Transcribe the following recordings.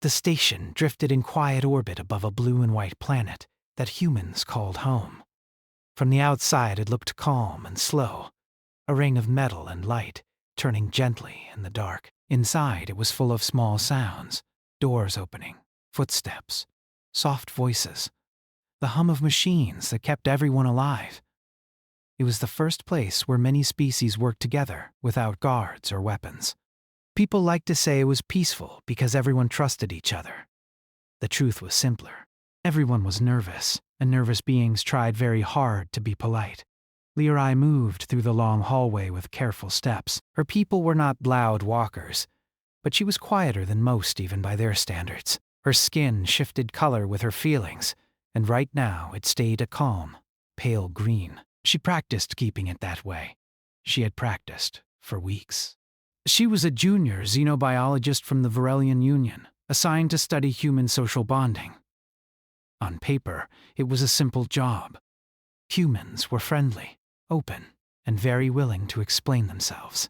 The station drifted in quiet orbit above a blue and white planet that humans called home. From the outside it looked calm and slow, a ring of metal and light, turning gently in the dark. Inside it was full of small sounds, doors opening, footsteps, soft voices, the hum of machines that kept everyone alive. It was the first place where many species worked together without guards or weapons. People liked to say it was peaceful because everyone trusted each other. The truth was simpler. Everyone was nervous, and nervous beings tried very hard to be polite. Lerai moved through the long hallway with careful steps. Her people were not loud walkers, but she was quieter than most even by their standards. Her skin shifted color with her feelings, and right now it stayed a calm, pale green. She practiced keeping it that way. She had practiced for weeks. She was a junior xenobiologist from the Varelian Union, assigned to study human social bonding. On paper, it was a simple job. Humans were friendly, open, and very willing to explain themselves.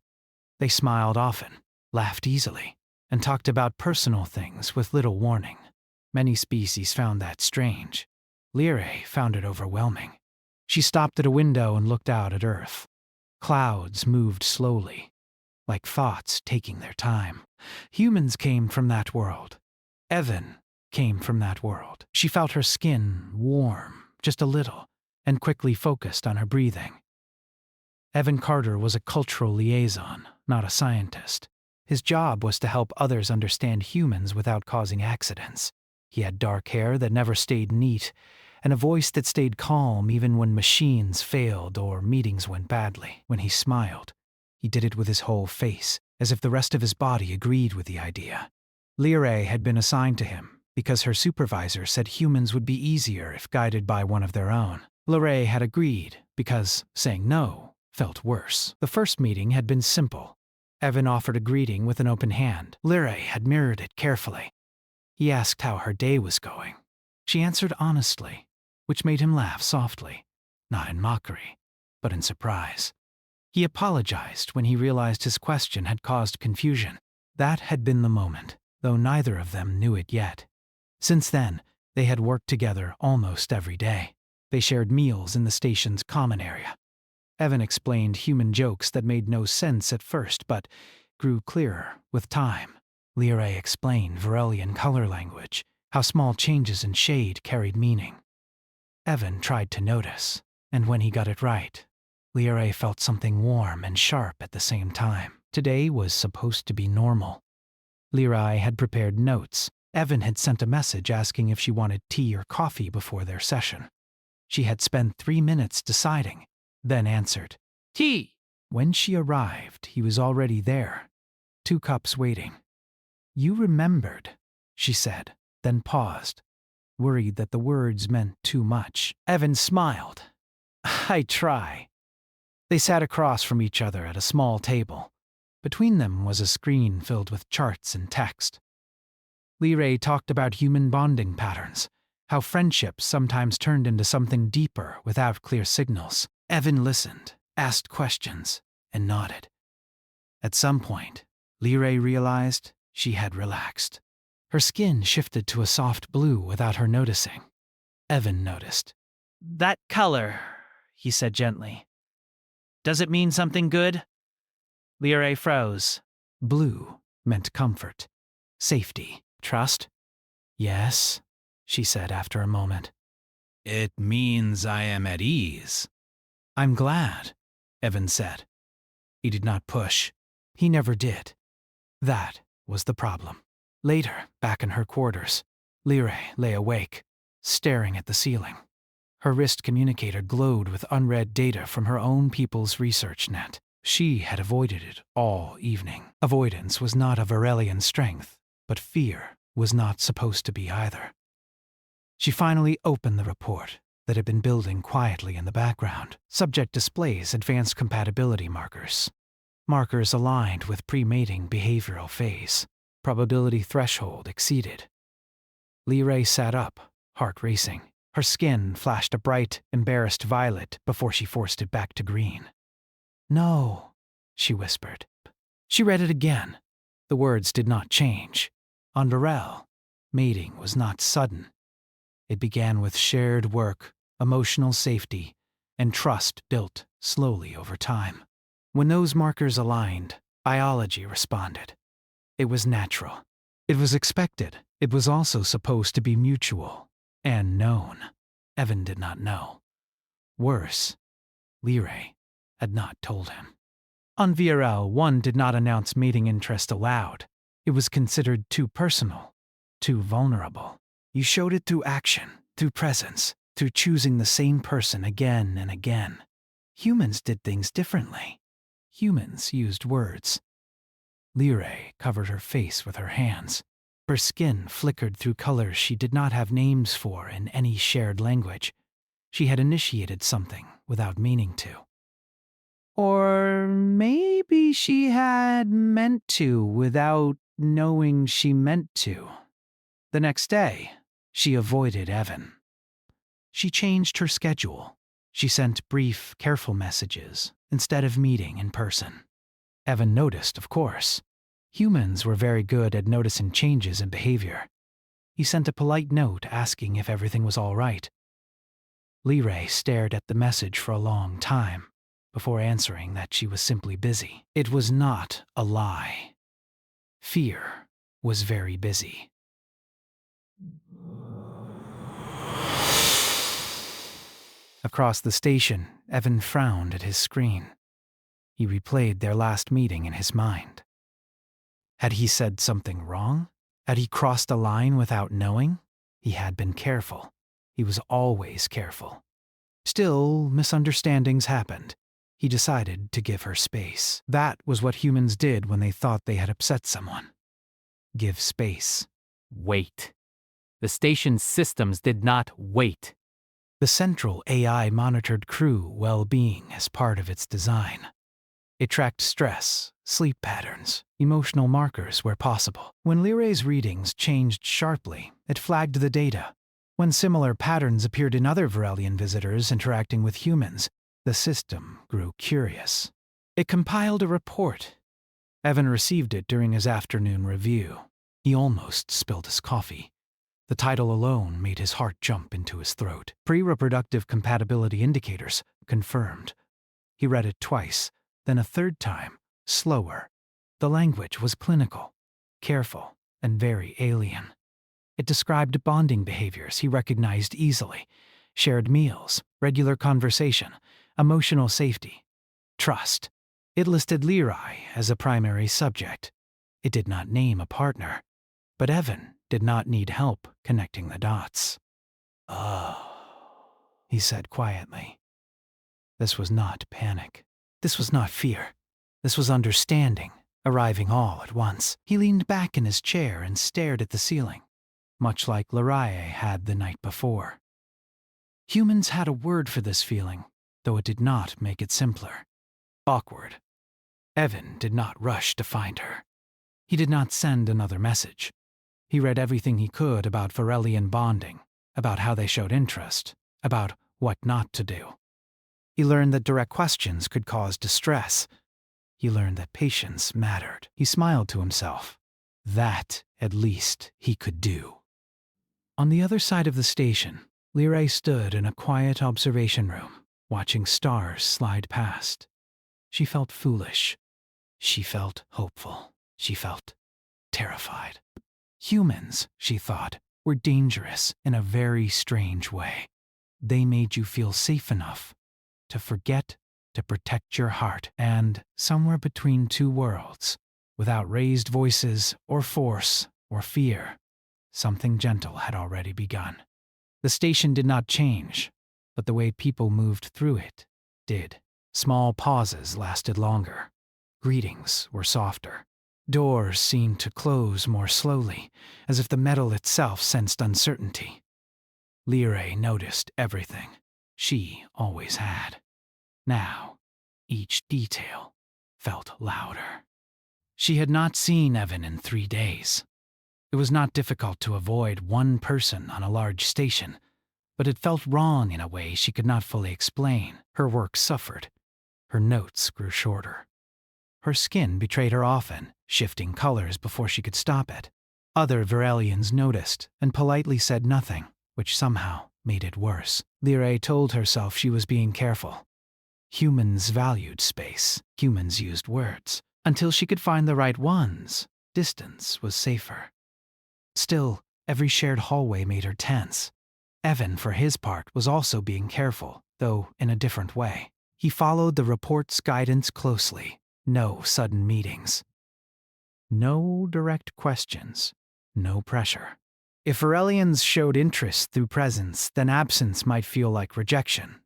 They smiled often, laughed easily, and talked about personal things with little warning. Many species found that strange. Lyrae found it overwhelming. She stopped at a window and looked out at Earth. Clouds moved slowly, like thoughts taking their time. Humans came from that world. Evan came from that world. She felt her skin warm, just a little, and quickly focused on her breathing. Evan Carter was a cultural liaison, not a scientist. His job was to help others understand humans without causing accidents. He had dark hair that never stayed neat, and a voice that stayed calm even when machines failed or meetings went badly. When he smiled, he did it with his whole face, as if the rest of his body agreed with the idea. Lyrae had been assigned to him because her supervisor said humans would be easier if guided by one of their own. Lyrae had agreed because saying no felt worse. The first meeting had been simple. Evan offered a greeting with an open hand. Lyrae had mirrored it carefully. He asked how her day was going. She answered honestly, which made him laugh softly, not in mockery, but in surprise. He apologized when he realized his question had caused confusion. That had been the moment, though neither of them knew it yet. Since then, they had worked together almost every day. They shared meals in the station's common area. Evan explained human jokes that made no sense at first, but grew clearer with time. Lyrae explained Varelian color language, how small changes in shade carried meaning. Evan tried to notice, and when he got it right, Lyrae felt something warm and sharp at the same time. Today was supposed to be normal. Lyrae had prepared notes. Evan had sent a message asking if she wanted tea or coffee before their session. She had spent 3 minutes deciding, then answered, "Tea." When she arrived, he was already there, 2 cups waiting. "You remembered," she said, then paused, worried that the words meant too much. Evan smiled. "I try." They sat across from each other at a small table. Between them was a screen filled with charts and text. Lyrae talked about human bonding patterns, how friendships sometimes turned into something deeper without clear signals. Evan listened, asked questions, and nodded. At some point, Lyrae realized she had relaxed. Her skin shifted to a soft blue without her noticing. Evan noticed. "That color," he said gently. "Does it mean something good?" Lyrae froze. Blue meant comfort, safety, trust. "Yes," she said after a moment. "It means I am at ease." "I'm glad," Evan said. He did not push. He never did. That was the problem. Later, back in her quarters, Lyrae lay awake, staring at the ceiling. Her wrist communicator glowed with unread data from her own people's research net. She had avoided it all evening. Avoidance was not a Varelian strength, but fear was not supposed to be either. She finally opened the report that had been building quietly in the background. Subject displays advanced compatibility markers. Markers aligned with pre-mating behavioral phase. Probability threshold exceeded. Lyrae sat up, heart racing. Her skin flashed a bright, embarrassed violet before she forced it back to green. "No," she whispered. She read it again. The words did not change. On Varel, Mating was not sudden. It began with shared work, emotional safety, and trust built slowly over time. When those markers aligned, biology responded. It was natural. It was expected. It was also supposed to be mutual and known. Evan did not know. Worse, Lyrae had not told him. On VRL, one did not announce mating interest aloud. It was considered too personal, too vulnerable. You showed it through action, through presence, through choosing the same person again and again. Humans did things differently. Humans used words. Lyrae covered her face with her hands. Her skin flickered through colors she did not have names for in any shared language. She had initiated something without meaning to. Or maybe she had meant to without knowing she meant to. The next day, she avoided Evan. She changed her schedule. She sent brief, careful messages instead of meeting in person. Evan noticed, of course. Humans were very good at noticing changes in behavior. He sent a polite note asking if everything was all right. Lyrae stared at the message for a long time before answering that she was simply busy. It was not a lie. Fear was very busy. Across the station, Evan frowned at his screen. He replayed their last meeting in his mind. Had he said something wrong? Had he crossed a line without knowing? He had been careful. He was always careful. Still, misunderstandings happened. He decided to give her space. That was what humans did when they thought they had upset someone. Give space. Wait. The station's systems did not wait. The central AI monitored crew well-being as part of its design. It tracked stress, sleep patterns, emotional markers where possible. When Lyrae's readings changed sharply, it flagged the data. When similar patterns appeared in other Varelian visitors interacting with humans, the system grew curious. It compiled a report. Evan received it during his afternoon review. He almost spilled his coffee. The title alone made his heart jump into his throat. Pre-reproductive compatibility indicators confirmed. He read it twice, then a third time, slower. The language was clinical, careful, and very alien. It described bonding behaviors he recognized easily: shared meals, regular conversation, emotional safety, trust. It listed Lyrae as a primary subject. It did not name a partner, but Evan did not need help connecting the dots. "Oh," he said quietly. This was not panic. This was not fear. This was understanding, arriving all at once. He leaned back in his chair and stared at the ceiling, much like Lyrae had the night before. Humans had a word for this feeling, though it did not make it simpler. Awkward. Evan did not rush to find her. He did not send another message. He read everything he could about Varelian bonding, about how they showed interest, about what not to do. He learned that direct questions could cause distress. He learned that patience mattered. He smiled to himself. That, at least, he could do. On the other side of the station, Lyrae stood in a quiet observation room, watching stars slide past. She felt foolish. She felt hopeful. She felt terrified. Humans, she thought, were dangerous in a very strange way. They made you feel safe enough to forget to protect your heart, and somewhere between two worlds, without raised voices or force or fear, something gentle had already begun. The station did not change, but the way people moved through it did. Small pauses lasted longer. Greetings were softer. Doors seemed to close more slowly, as if the metal itself sensed uncertainty. Lyrae noticed everything. She always had. Now, each detail felt louder. She had not seen Evan in 3 days. It was not difficult to avoid one person on a large station, but it felt wrong in a way she could not fully explain. Her work suffered. Her notes grew shorter. Her skin betrayed her often, shifting colors before she could stop it. Other Virelians noticed and politely said nothing, which somehow made it worse. Lyrae told herself she was being careful. Humans valued space. Humans used words. Until she could find the right ones, distance was safer. Still, every shared hallway made her tense. Evan, for his part, was also being careful, though in a different way. He followed the report's guidance closely. No sudden meetings. No direct questions. No pressure. If Virelians showed interest through presence, then absence might feel like rejection.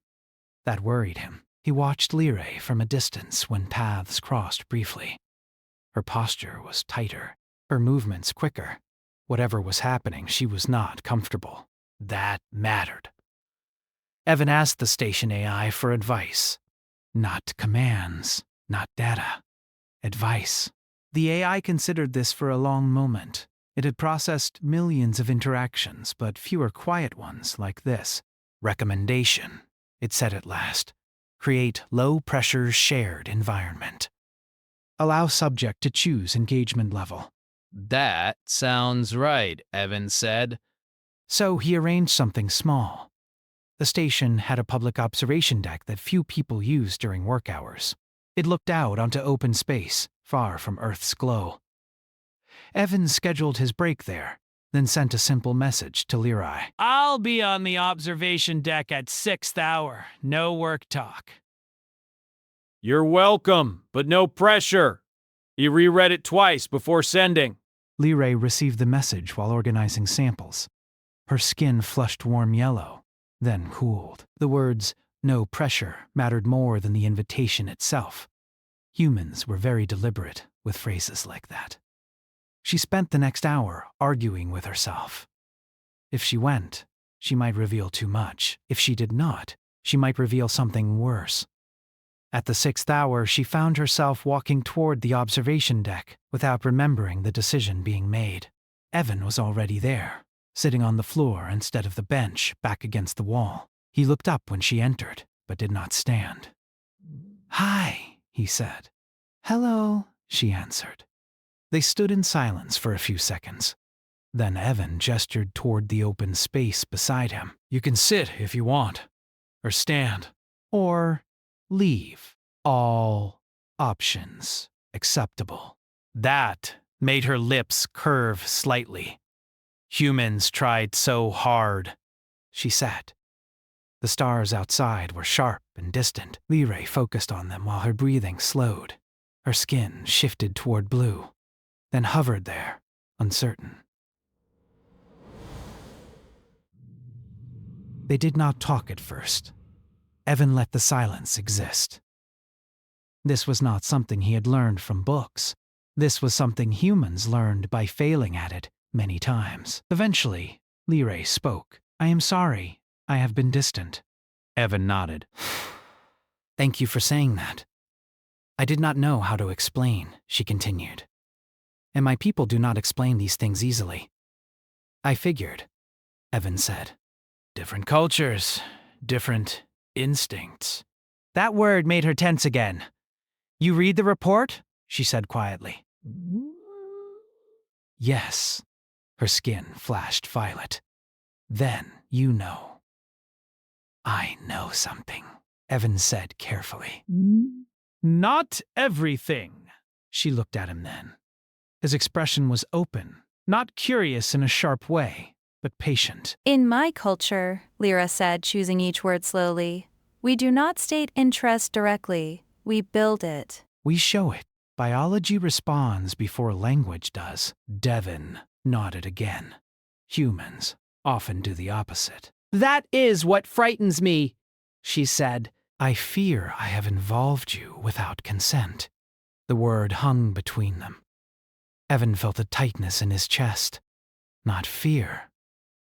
That worried him. He watched Lyrae from a distance when paths crossed briefly. Her posture was tighter, her movements quicker. Whatever was happening, she was not comfortable. That mattered. Evan asked the station AI for advice. Not commands, not data. Advice. The AI considered this for a long moment. It had processed millions of interactions, but fewer quiet ones like this. Recommendation, it said at last. Create low-pressure shared environment. Allow subject to choose engagement level. That sounds right, Evan said. So he arranged something small. The station had a public observation deck that few people used during work hours. It looked out onto open space, far from Earth's glow. Evan scheduled his break there, then sent a simple message to Lyrae. I'll be on the observation deck at 6th hour. No work talk. You're welcome, but no pressure. He reread it twice before sending. Lyrae received the message while organizing samples. Her skin flushed warm yellow, then cooled. The words, no pressure, mattered more than the invitation itself. Humans were very deliberate with phrases like that. She spent the next hour arguing with herself. If she went, she might reveal too much. If she did not, she might reveal something worse. At the 6th hour, she found herself walking toward the observation deck without remembering the decision being made. Evan was already there, sitting on the floor instead of the bench back against the wall. He looked up when she entered, but did not stand. "Hi," he said. "Hello," she answered. They stood in silence for a few seconds. Then Evan gestured toward the open space beside him. You can sit if you want, or stand. Or leave. All options acceptable. That made her lips curve slightly. Humans tried so hard. She sat. The stars outside were sharp and distant. Lyrae focused on them while her breathing slowed. Her skin shifted toward blue, then hovered there, uncertain. They did not talk at first. Evan let the silence exist. This was not something he had learned from books. This was something humans learned by failing at it many times. Eventually, Lyrae spoke. "I am sorry. I have been distant." Evan nodded. "Thank you for saying that. I did not know how to explain," she continued. "And my people do not explain these things easily." "I figured," Evan said. Different cultures, different instincts. That word made her tense again. "You read the report?" she said quietly. "Yes." Her skin flashed violet. "Then you know." "I know something," Evan said carefully. Not everything. She looked at him then. His expression was open, not curious in a sharp way, but patient. "In my culture," Lyra said, choosing each word slowly, "we do not state interest directly, we build it." "We show it. Biology responds before language does." Devon nodded again. "Humans often do the opposite." That is what frightens me, she said. "I fear I have involved you without consent." The word hung between them. Evan felt a tightness in his chest. Not fear,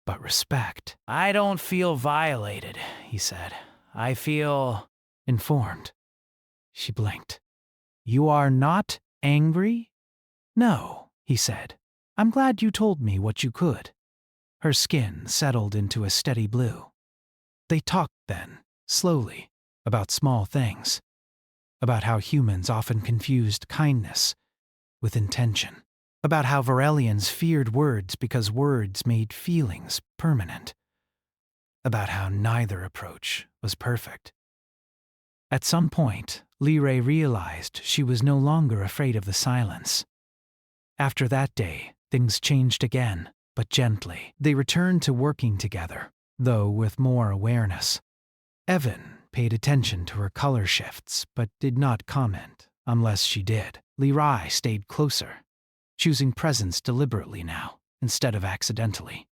but respect. "I don't feel violated," he said. "I feel informed." She blinked. "You are not angry?" "No," he said. "I'm glad you told me what you could." Her skin settled into a steady blue. They talked then, slowly, about small things. About how humans often confused kindness with intention. about how Varelians feared words because words made feelings permanent, about how neither approach was perfect. At some point, Lyrae realized she was no longer afraid of the silence. After that day, things changed again, but gently. They returned to working together, though with more awareness. Evan paid attention to her color shifts, but did not comment unless she did. Lyrae stayed closer, choosing presence deliberately now, instead of accidentally.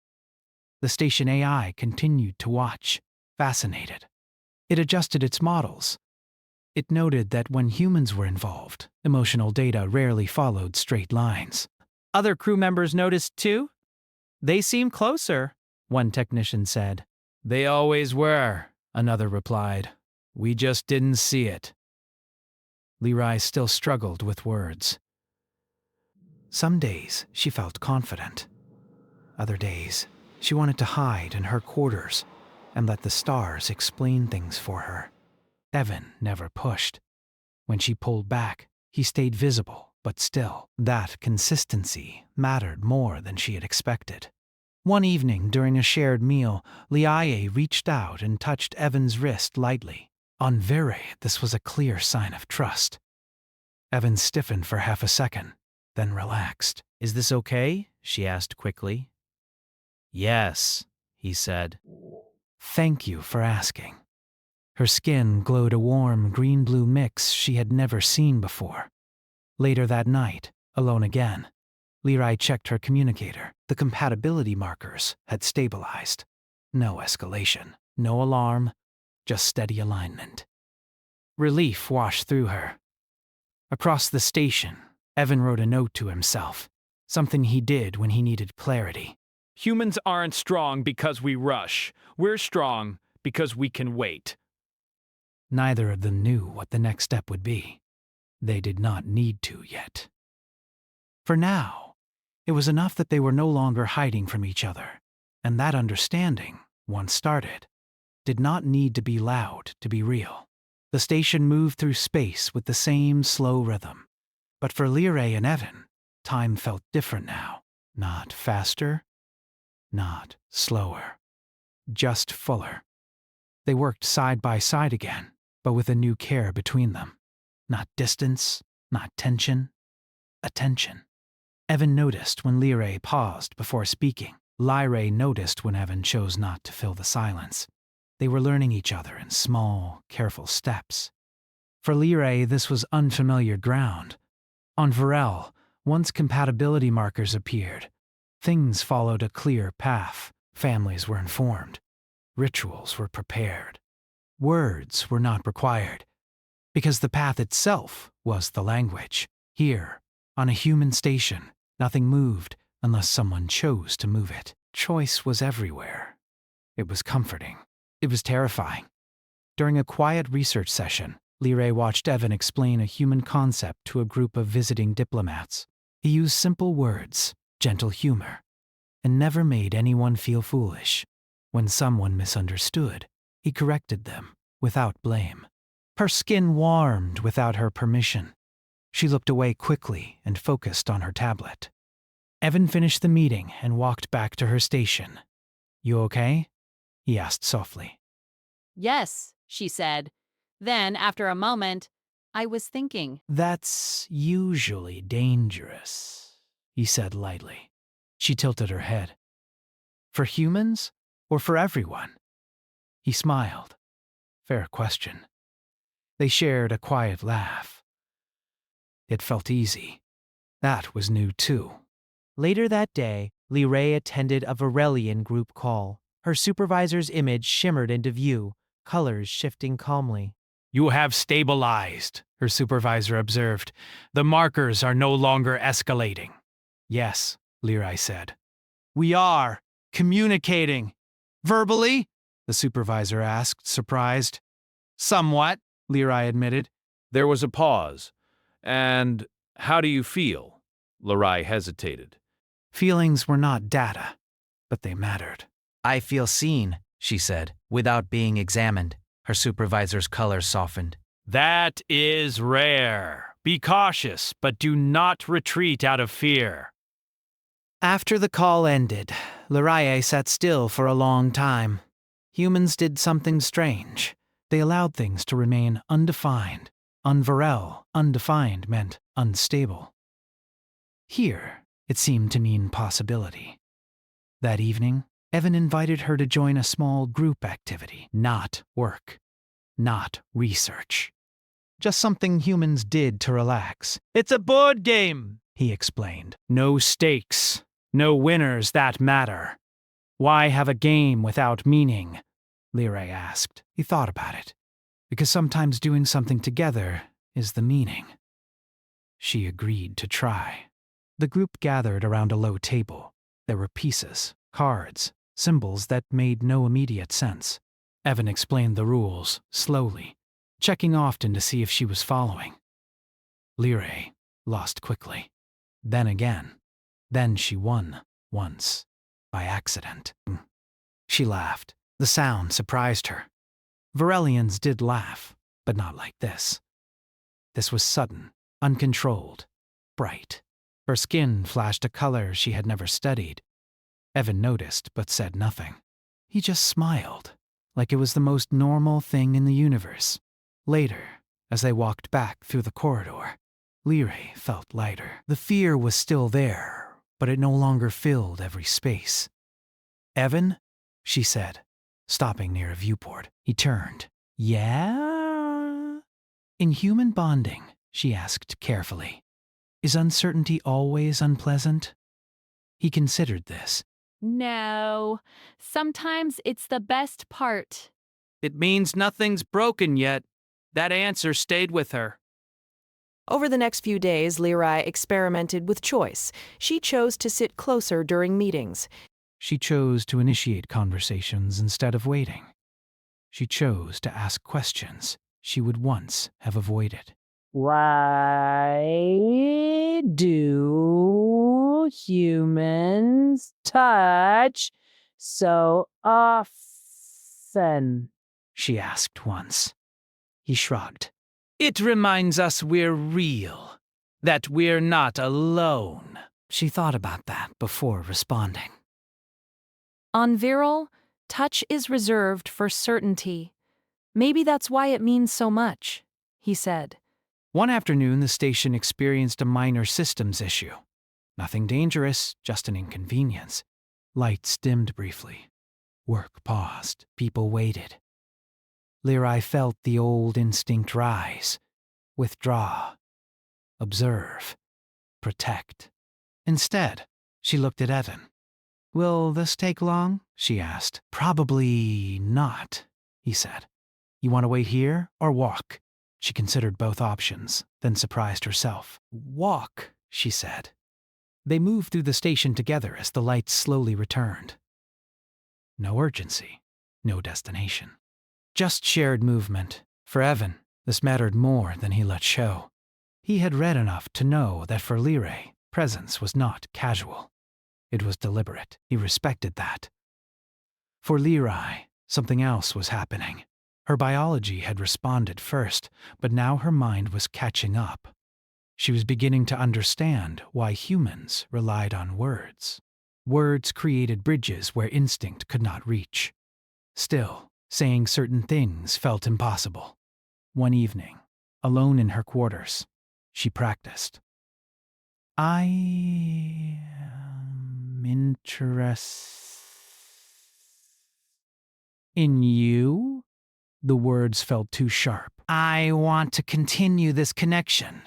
The station AI continued to watch, fascinated. It adjusted its models. It noted that when humans were involved, emotional data rarely followed straight lines. Other crew members noticed too? They seem closer, one technician said. They always were, another replied. We just didn't see it. Lyrae still struggled with words. Some days she felt confident. Other days, she wanted to hide in her quarters and let the stars explain things for her. Evan never pushed. When she pulled back, he stayed visible, but still, that consistency mattered more than she had expected. One evening during a shared meal, Lyrae reached out and touched Evan's wrist lightly. On Vere, this was a clear sign of trust. Evan stiffened for half a second, then relaxed. Is this okay? She asked quickly. Yes, he said. Thank you for asking. Her skin glowed a warm green-blue mix she had never seen before. Later that night, alone again, Lyrae checked her communicator. The compatibility markers had stabilized. No escalation, no alarm, just steady alignment. Relief washed through her. Across the station, Evan wrote a note to himself, something he did when he needed clarity. Humans aren't strong because we rush. We're strong because we can wait. Neither of them knew what the next step would be. They did not need to yet. For now, it was enough that they were no longer hiding from each other, and that understanding, once started, did not need to be loud to be real. The station moved through space with the same slow rhythm. But for Lyrae and Evan, time felt different now. Not faster, not slower, just fuller. They worked side by side again, but with a new care between them. Not distance, not tension, attention. Evan noticed when Lyrae paused before speaking. Lyrae noticed when Evan chose not to fill the silence. They were learning each other in small, careful steps. For Lyrae, this was unfamiliar ground. On Varel, once compatibility markers appeared, things followed a clear path. Families were informed. Rituals were prepared. Words were not required, because the path itself was the language. Here, on a human station, nothing moved unless someone chose to move it. Choice was everywhere. It was comforting. It was terrifying. During a quiet research session, Lyrae watched Evan explain a human concept to a group of visiting diplomats. He used simple words, gentle humor, and never made anyone feel foolish. When someone misunderstood, he corrected them without blame. Her skin warmed without her permission. She looked away quickly and focused on her tablet. Evan finished the meeting and walked back to her station. "You okay?" he asked softly. Yes, she said. Then, after a moment, I was thinking. "That's usually dangerous," he said lightly. She tilted her head. "For humans or for everyone?" He smiled. Fair question. They shared a quiet laugh. It felt easy. That was new too. Later that day, Lyrae attended a Varelian group call. Her supervisor's image shimmered into view, colors shifting calmly. "You have stabilized," her supervisor observed. "The markers are no longer escalating." "Yes," Lyrae said. "We are communicating." "Verbally?" the supervisor asked, surprised. "Somewhat," Lyrae admitted. There was a pause. And how do you feel? Lyrae hesitated. Feelings were not data, but they mattered. "I feel seen," she said, without being examined. Her supervisor's color softened. That is rare. Be cautious, but do not retreat out of fear. After the call ended, Liraye sat still for a long time. Humans did something strange. They allowed things to remain undefined. Unvarel, undefined meant unstable. Here, it seemed to mean possibility. That evening, Evan invited her to join a small group activity, not work, not research. Just something humans did to relax. It's a board game, He explained. No stakes, no winners that matter. Why have a game without meaning? Liray asked. He thought about it. Because sometimes doing something together is the meaning. She agreed to try. The group gathered around a low table. There were pieces, cards, symbols that made no immediate sense. Evan explained the rules, slowly, checking often to see if she was following. Liray lost quickly. Then again. Then she won, once, by accident. She laughed. The sound surprised her. Varelians did laugh, but not like this. This was sudden, uncontrolled, bright. Her skin flashed a color she had never studied. Evan noticed, but said nothing. He just smiled, like it was the most normal thing in the universe. Later, as they walked back through the corridor, Liray felt lighter. The fear was still there, but it no longer filled every space. "Evan?" she said, stopping near a viewport. He turned. "Yeah?" "In human bonding," she asked carefully, "is uncertainty always unpleasant?" He considered this. No, sometimes it's the best part. It means nothing's broken yet. That answer stayed with her. Over the next few days, Lirai experimented with choice. She chose to sit closer during meetings. She chose to initiate conversations instead of waiting. She chose to ask questions she would once have avoided. Why do humans touch so often? She asked once. He shrugged. It reminds us we're real, that we're not alone. She thought about that before responding. On Viral, touch is reserved for certainty. Maybe that's why it means so much, he said. One afternoon, the station experienced a minor systems issue. Nothing dangerous, just an inconvenience. Lights dimmed briefly. Work paused. People waited. Lirai felt the old instinct rise. Withdraw. Observe. Protect. Instead, she looked at Evan. "Will this take long?" she asked. "Probably not," he said. "You want to wait here or walk?" She considered both options, then surprised herself. "Walk," she said. They moved through the station together as the lights slowly returned. No urgency, no destination. Just shared movement. For Evan, this mattered more than he let show. He had read enough to know that for Liray, presence was not casual. It was deliberate. He respected that. For Lirai, something else was happening. Her biology had responded first, but now her mind was catching up. She was beginning to understand why humans relied on words. Words created bridges where instinct could not reach. Still, saying certain things felt impossible. One evening, alone in her quarters, she practiced. "I am interested in you?" The words felt too sharp. "I want to continue this connection."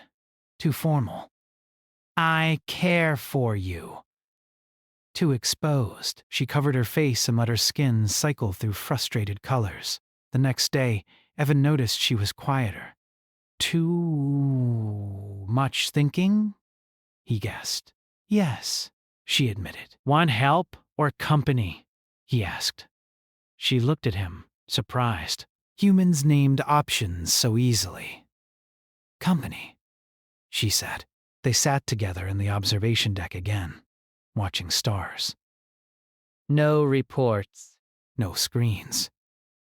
Too formal. "I care for you." Too exposed. She covered her face and let her skin cycle through frustrated colors. The next day, Evan noticed she was quieter. "Too much thinking?" he guessed. "Yes," she admitted. "Want help or company?" he asked. She looked at him, surprised. Humans named options so easily. "Company," she said. They sat together in the observation deck again, watching stars. No reports. No screens.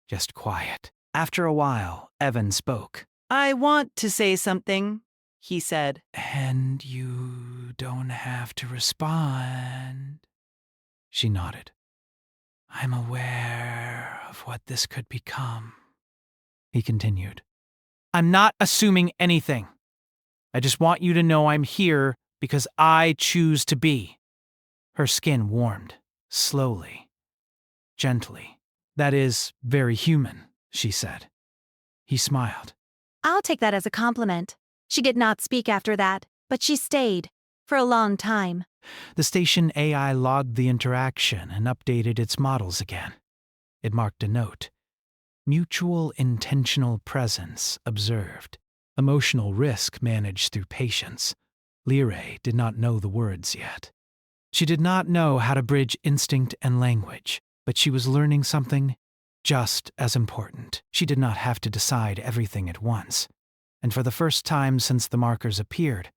Just quiet. After a while, Evan spoke. I want to say something. he said. And you don't have to respond. She nodded. I'm aware of what this could become. He continued. I'm not assuming anything. I just want you to know I'm here because I choose to be. Her skin warmed, slowly, gently. That is very human, she said. He smiled. I'll take that as a compliment. She did not speak after that, but she stayed for a long time. The station AI logged the interaction and updated its models again. It marked a note. Mutual intentional presence observed. Emotional risk managed through patience. Lyrae did not know the words yet. She did not know how to bridge instinct and language, but she was learning something just as important. She did not have to decide everything at once. And for the first time since the markers appeared,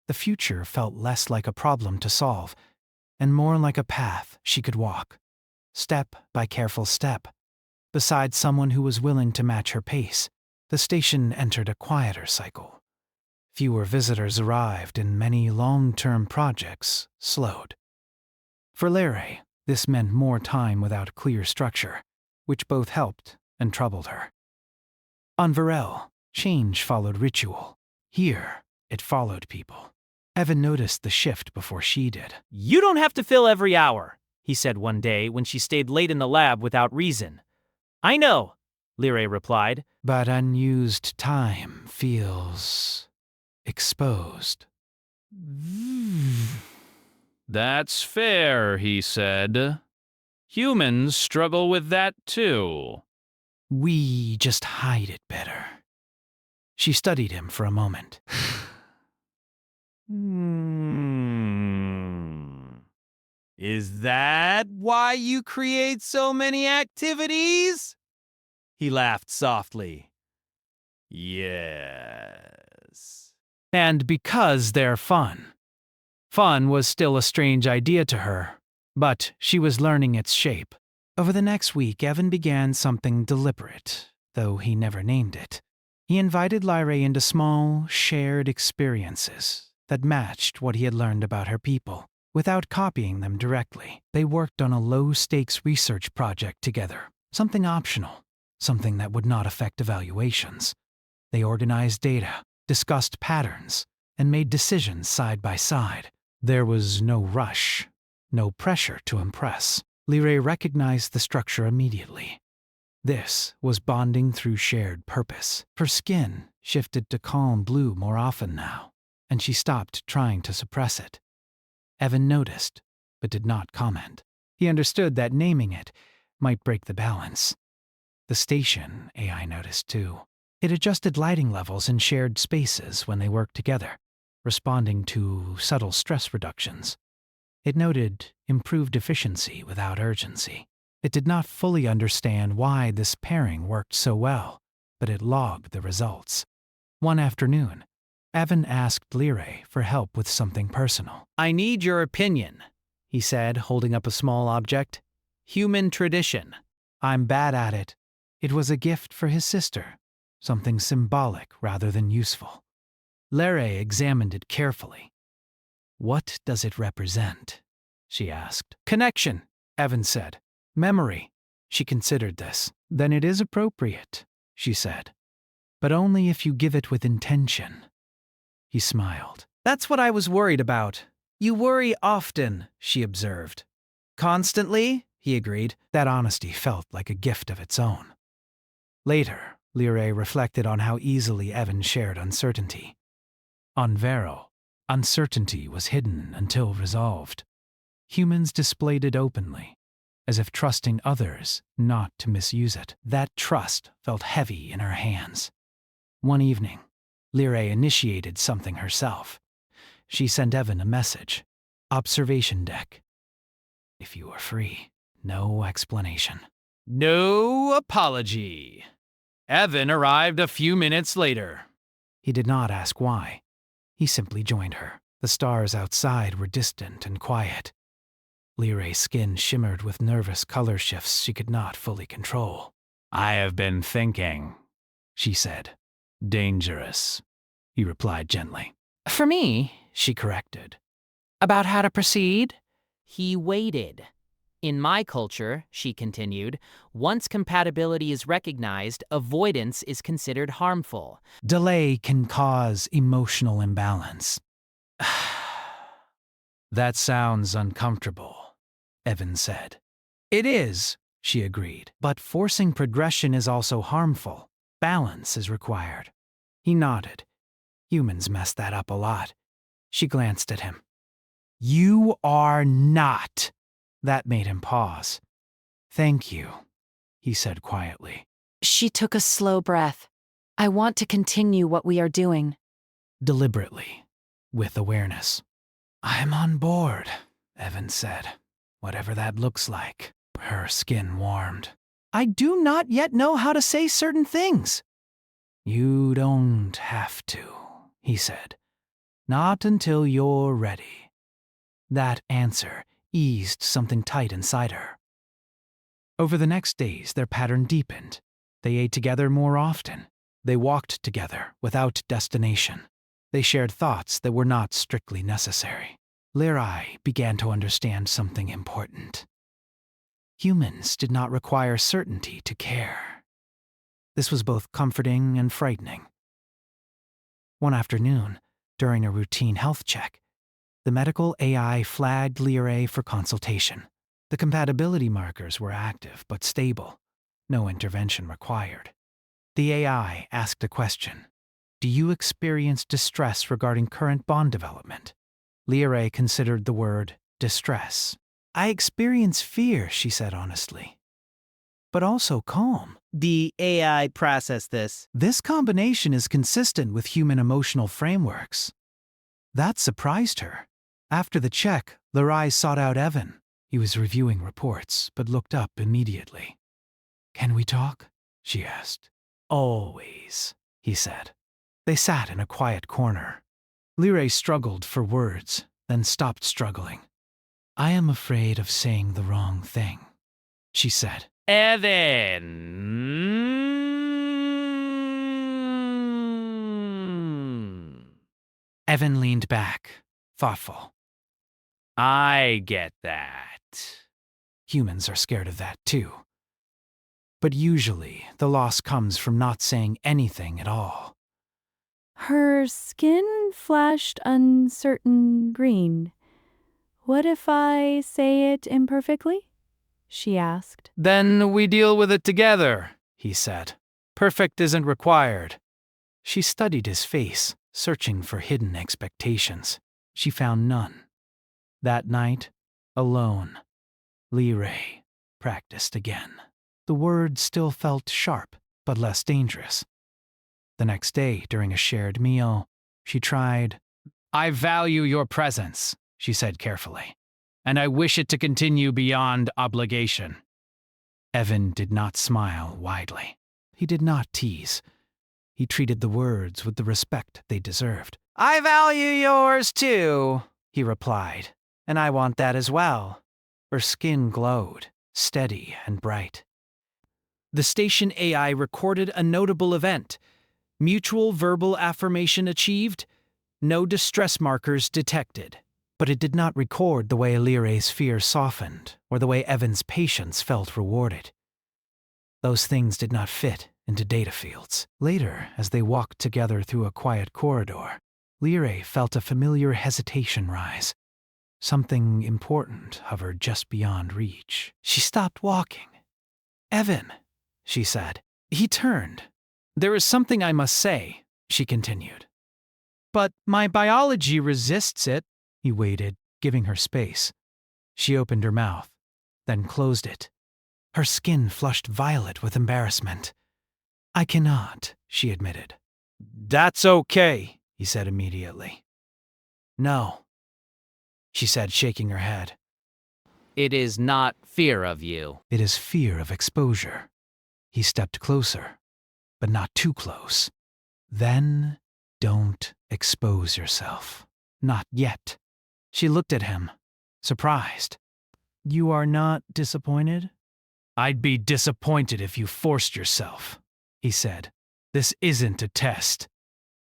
the future felt less like a problem to solve and more like a path she could walk, step by careful step, beside someone who was willing to match her pace. The station entered a quieter cycle. Fewer visitors arrived and many long-term projects slowed. For Lyrae, this meant more time without clear structure, which both helped and troubled her. On Varel, change followed ritual. Here, it followed people. Evan noticed the shift before she did. You don't have to fill every hour, he said one day when she stayed late in the lab without reason. I know, Lyrae replied. But unused time feels exposed. That's fair, he said. Humans struggle with that too. We just hide it better. She studied him for a moment. Is that why you create so many activities? He laughed softly. Yes. And because they're fun. Fun was still a strange idea to her, but she was learning its shape. Over the next week, Evan began something deliberate, though he never named it. He invited Lyrae into small, shared experiences that matched what he had learned about her people. Without copying them directly, they worked on a low-stakes research project together, something optional, something that would not affect evaluations. They organized data, discussed patterns, and made decisions side by side. There was no rush, no pressure to impress. Lyrae recognized the structure immediately. This was bonding through shared purpose. Her skin shifted to calm blue more often now, and she stopped trying to suppress it. Evan noticed, but did not comment. He understood that naming it might break the balance. The station, AI noticed too. It adjusted lighting levels in shared spaces when they worked together, responding to subtle stress reductions. It noted improved efficiency without urgency. It did not fully understand why this pairing worked so well, but it logged the results. One afternoon, Evan asked Lyrae for help with something personal. I need your opinion, he said, holding up a small object. Human tradition. I'm bad at it. It was a gift for his sister, something symbolic rather than useful. Lyrae examined it carefully. What does it represent? She asked. Connection, Evan said. Memory. She considered this. Then it is appropriate, she said. But only if you give it with intention. He smiled. That's what I was worried about. You worry often, she observed. Constantly, he agreed. That honesty felt like a gift of its own. Later, Lyrae reflected on how easily Evan shared uncertainty. On Vero, uncertainty was hidden until resolved. Humans displayed it openly, as if trusting others not to misuse it. That trust felt heavy in her hands. One evening, Lyrae initiated something herself. She sent Evan a message. Observation deck. If you are free, no explanation. No apology. Evan arrived a few minutes later. He did not ask why. He simply joined her. The stars outside were distant and quiet. Lyrae's skin shimmered with nervous color shifts she could not fully control. I have been thinking, she said. Dangerous. he replied gently. For me, she corrected. About how to proceed? He waited. In my culture, she continued, once compatibility is recognized, avoidance is considered harmful. Delay can cause emotional imbalance. That sounds uncomfortable, Evan said. It is, she agreed, but forcing progression is also harmful. Balance is required. He nodded. Humans mess that up a lot. She glanced at him. You are not. That made him pause. Thank you, he said quietly. She took a slow breath. I want to continue what we are doing. Deliberately, with awareness. I'm on board, Evan said. Whatever that looks like. Her skin warmed. I do not yet know how to say certain things. You don't have to, he said. Not until you're ready. That answer eased something tight inside her. Over the next days, their pattern deepened. They ate together more often. They walked together without destination. They shared thoughts that were not strictly necessary. Lirai began to understand something important. Humans did not require certainty to care. This was both comforting and frightening. One afternoon, during a routine health check, the medical AI flagged Lirai for consultation. The compatibility markers were active but stable. No intervention required. The AI asked a question. Do you experience distress regarding current bond development? Lirai considered the word distress. I experience fear, she said honestly. But also calm. The AI processed this. This combination is consistent with human emotional frameworks. That surprised her. After the check, Lirai sought out Evan. He was reviewing reports, but looked up immediately. Can we talk? She asked. Always, he said. They sat in a quiet corner. Lirai struggled for words, then stopped struggling. I am afraid of saying the wrong thing, she said. Evan leaned back, thoughtful. I get that. Humans are scared of that too. But usually, the loss comes from not saying anything at all. Her skin flashed uncertain green. What if I say it imperfectly? She asked. Then we deal with it together, he said. Perfect isn't required. She studied his face, searching for hidden expectations. She found none. That night, alone, Lirai practiced again. The word still felt sharp, but less dangerous. The next day, during a shared meal, she tried. I value your presence, she said carefully, and I wish it to continue beyond obligation. Evan did not smile widely. He did not tease. He treated the words with the respect they deserved. I value yours too, he replied, and I want that as well. Her skin glowed, steady and bright. The station AI recorded a notable event. Mutual verbal affirmation achieved, no distress markers detected. But it did not record the way Lirai's fear softened or the way Evan's patience felt rewarded. Those things did not fit into data fields. Later, as they walked together through a quiet corridor, Lirai felt a familiar hesitation rise. Something important hovered just beyond reach. She stopped walking. Evan, she said. He turned. There is something I must say, she continued. But my biology resists it. He waited, giving her space. She opened her mouth, then closed it. Her skin flushed violet with embarrassment. I cannot, she admitted. That's okay, he said immediately. No, she said, shaking her head. It is not fear of you. It is fear of exposure. He stepped closer, but not too close. Then don't expose yourself. Not yet. She looked at him, surprised. You are not disappointed? I'd be disappointed if you forced yourself, he said. This isn't a test.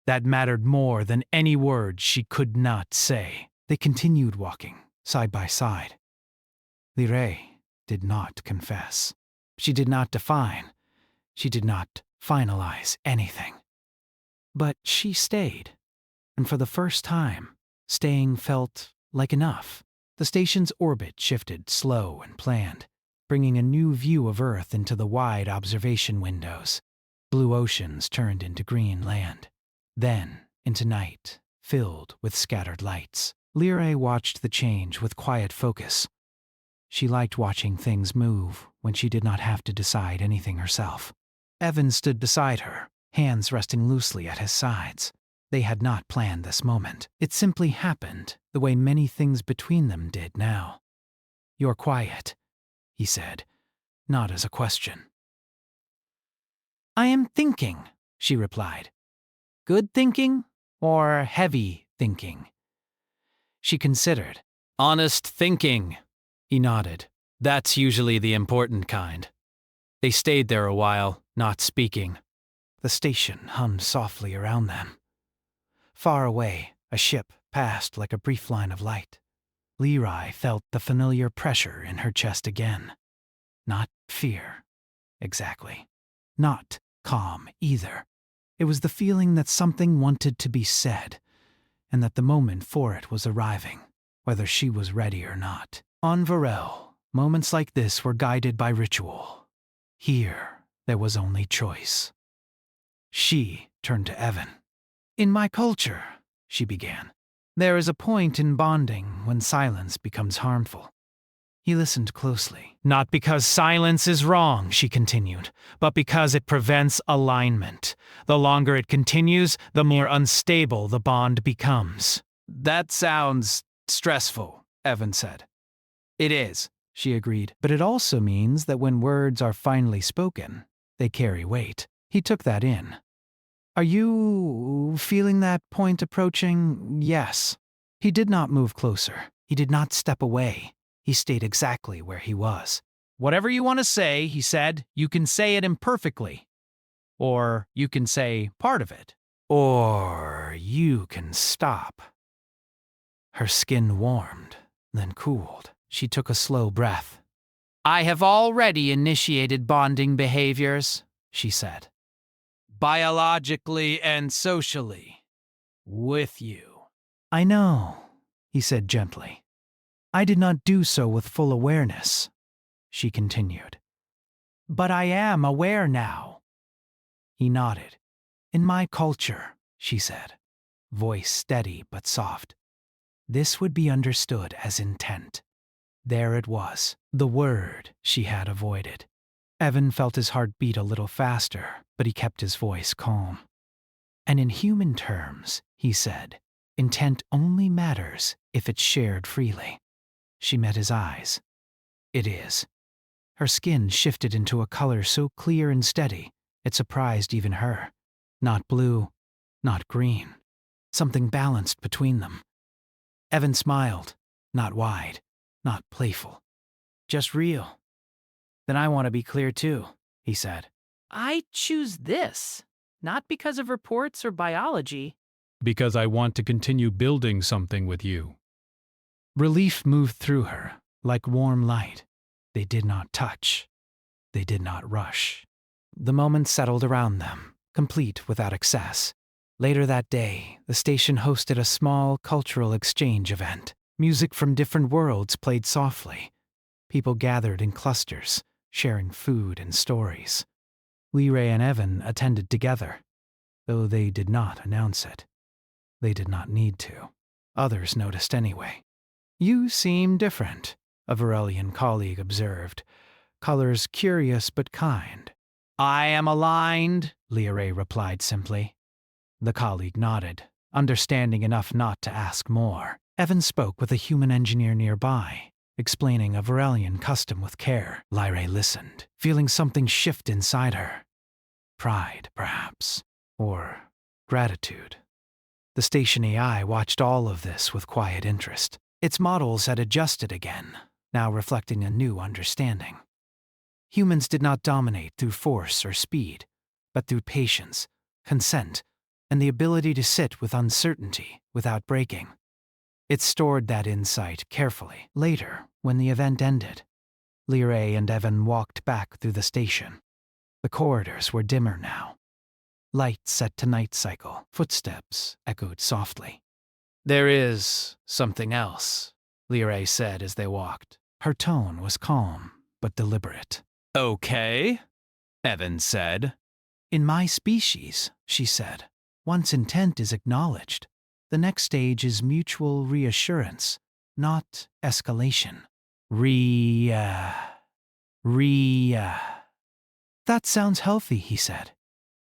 That mattered more than any words she could not say. They continued walking, side by side. Lyrae did not confess. She did not define. She did not finalize anything. But she stayed, and for the first time, staying felt like enough. The station's orbit shifted slow and planned, bringing a new view of Earth into the wide observation windows. Blue oceans turned into green land, then into night, filled with scattered lights. Lyrae watched the change with quiet focus. She liked watching things move when she did not have to decide anything herself. Evan stood beside her, hands resting loosely at his sides. They had not planned this moment. It simply happened the way many things between them did now. "You're quiet," he said, not as a question. "I am thinking," she replied. "Good thinking or heavy thinking?" She considered. "Honest thinking," he nodded. "That's usually the important kind." They stayed there a while, not speaking. The station hummed softly around them. Far away, a ship passed like a brief line of light. Lyrae felt the familiar pressure in her chest again. Not fear, exactly. Not calm, either. It was the feeling that something wanted to be said, and that the moment for it was arriving, whether she was ready or not. On Varel, moments like this were guided by ritual. Here, there was only choice. She turned to Evan. "In my culture," she began, "there is a point in bonding when silence becomes harmful." He listened closely. "Not because silence is wrong," she continued, "but because it prevents alignment. The longer it continues, the more unstable the bond becomes." "That sounds stressful," Evan said. "It is," she agreed, "but it also means that when words are finally spoken, they carry weight." He took that in. "Are you feeling that point approaching?" "Yes." He did not move closer. He did not step away. He stayed exactly where he was. "Whatever you want to say," he said, "you can say it imperfectly. Or you can say part of it. Or you can stop." Her skin warmed, then cooled. She took a slow breath. "I have already initiated bonding behaviors," she said. "Biologically and socially. With you." "I know," he said gently. "I did not do so with full awareness," she continued. "But I am aware now." He nodded. "In my culture," she said, voice steady but soft, "this would be understood as intent." There it was, the word she had avoided. Evan felt his heart beat a little faster, but he kept his voice calm. "And in human terms," he said, "intent only matters if it's shared freely." She met his eyes. "It is." Her skin shifted into a color so clear and steady, it surprised even her. Not blue, not green. Something balanced between them. Evan smiled, not wide, not playful. "Just real." "Then I want to be clear too," he said. "I choose this, not because of reports or biology." Because I want to continue building something with you. Relief moved through her, like warm light. They did not touch. They did not rush. The moment settled around them, complete without excess. Later that day, the station hosted a small cultural exchange event. Music from different worlds played softly. People gathered in clusters, sharing food and stories. Lyrae and Evan attended together, though they did not announce it. They did not need to. Others noticed anyway. "You seem different," a Varelian colleague observed, colors curious but kind. "I am aligned," Lyrae replied simply. The colleague nodded, understanding enough not to ask more. Evan spoke with a human engineer nearby, explaining a Varelian custom with care. Lyrae listened, feeling something shift inside her. Pride, perhaps, or gratitude. The station AI watched all of this with quiet interest. Its models had adjusted again, now reflecting a new understanding. Humans did not dominate through force or speed, but through patience, consent, and the ability to sit with uncertainty without breaking. It stored that insight carefully. Later, when the event ended, Liray and Evan walked back through the station. The corridors were dimmer now. Light set to night cycle. Footsteps echoed softly. There is something else, Liray said as they walked. Her tone was calm, but deliberate. Okay, Evan said. In my species, she said, once intent is acknowledged, the next stage is mutual reassurance, not escalation. That sounds healthy, he said.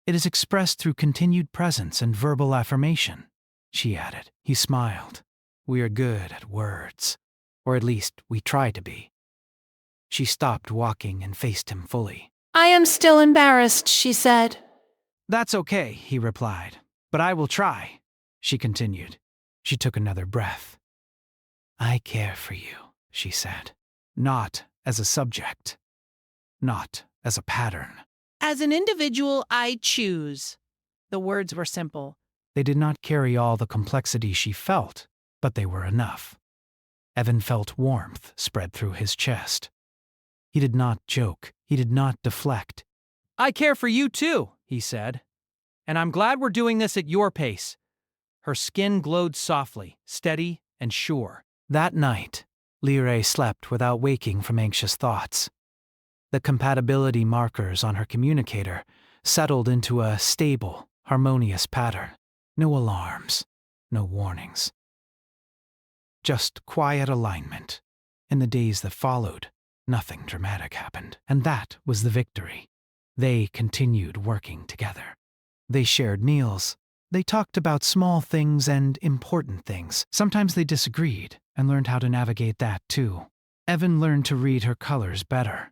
It is expressed through continued presence and verbal affirmation, she added. He smiled. We are good at words, or at least we try to be. She stopped walking and faced him fully. I am still embarrassed, she said. That's okay, he replied. But I will try, she continued. She took another breath. I care for you, she said. Not as a subject. Not as a pattern. As an individual, I choose. The words were simple. They did not carry all the complexity she felt, but they were enough. Evan felt warmth spread through his chest. He did not joke. He did not deflect. I care for you too, he said. And I'm glad we're doing this at your pace. Her skin glowed softly, steady, and sure. That night, Liray slept without waking from anxious thoughts. The compatibility markers on her communicator settled into a stable, harmonious pattern. No alarms, no warnings. Just quiet alignment. In the days that followed, nothing dramatic happened, and that was the victory. They continued working together. They shared meals. They talked about small things and important things. Sometimes they disagreed and learned how to navigate that too. Evan learned to read her colors better.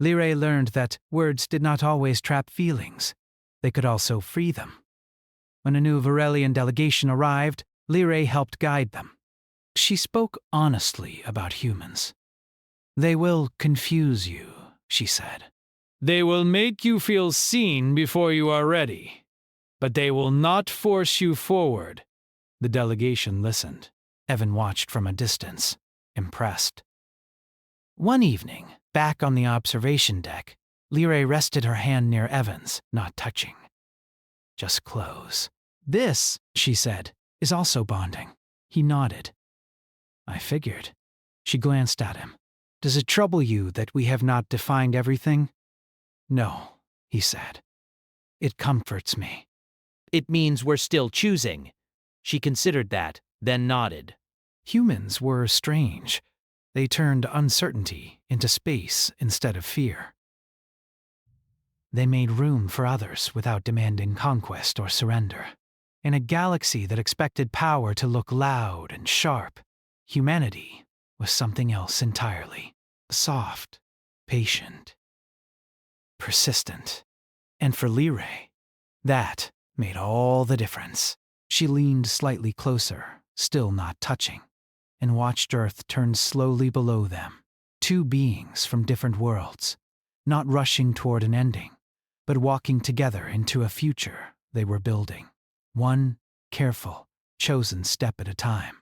Liray learned that words did not always trap feelings. They could also free them. When a new Varelian delegation arrived, Liray helped guide them. She spoke honestly about humans. They will confuse you, she said. They will make you feel seen before you are ready, but they will not force you forward. The delegation listened. Evan watched from a distance, impressed. One evening, back on the observation deck, Liray rested her hand near Evan's, not touching. Just close. This, she said, is also bonding. He nodded. I figured. She glanced at him. Does it trouble you that we have not defined everything? No, he said. It comforts me. It means we're still choosing. She considered that, then nodded. Humans were strange. They turned uncertainty into space instead of fear. They made room for others without demanding conquest or surrender. In a galaxy that expected power to look loud and sharp, humanity was something else entirely. Soft, patient, persistent. And for Liray, that made all the difference. She leaned slightly closer, still not touching, and watched Earth turn slowly below them. Two beings from different worlds, not rushing toward an ending, but walking together into a future they were building. One careful, chosen step at a time.